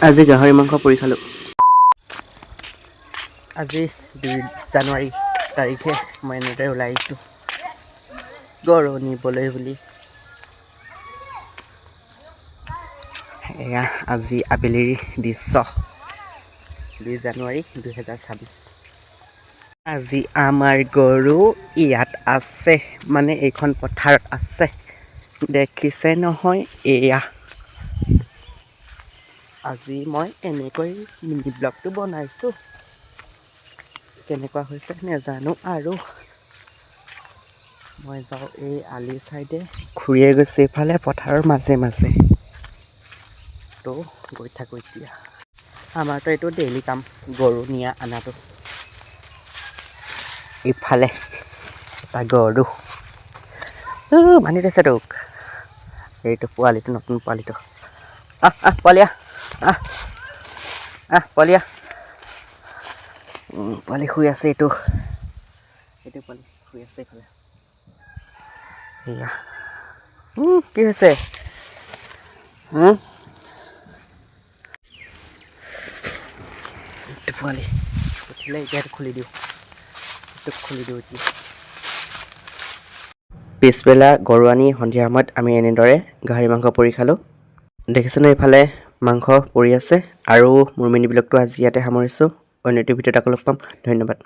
আজি গাহৰি মাংস পুৰি খালোঁ। আজি 2 জানুৱাৰী তাৰিখে মই এনেদৰে ওলাই আহিছোঁ গৰু নিবলৈ বুলি। এয়া আজি আবেলিৰ দৃশ্য, 2 জানুৱাৰী 2026। আজি আমাৰ গৰু ইয়াত আছে, মানে এইখন পথাৰত আছে, দেখিছে নহয়। এয়া আজি মই এনেকৈ মিনি ব্লগটো বনাইছোঁ, কেনেকুৱা হৈছে নাজানো। আৰু মই যাওঁ এই আলি চাইডে, খুৰীয়ে গৈছে এইফালে পথাৰৰ মাজে মাজে, তো গৈ থাকোঁ এতিয়া। আমাৰতো এইটো ডেইলি কাম, গৰু নিয়া অনাটো। ইফালে এটা গৰু বান্ধি থৈছে তোক, এইটো পোৱালিটো, নতুন পোৱালিটো। পোৱালি পোৱালি পোৱালি শুই আছে। এইটো পোৱালি শুই আছে এইফালে। এয়া কি হৈছে? পোৱালি উঠিলে এতিয়া খুলি দিওঁ, এতিয়া। পিছবেলা গৰু আনি সন্ধিয়া সময়ত আমি এনেদৰে গাহৰি মাংস পুৰি খালোঁ। দেখিছেনে এইফালে মাংস পৰি আছে। আৰু মোৰ মিনি ব্লগটো আজি ইয়াতে সামৰিছোঁ। অন্য এটি ভিডিঅ'ত আকৌ লগ পাম। ধন্যবাদ।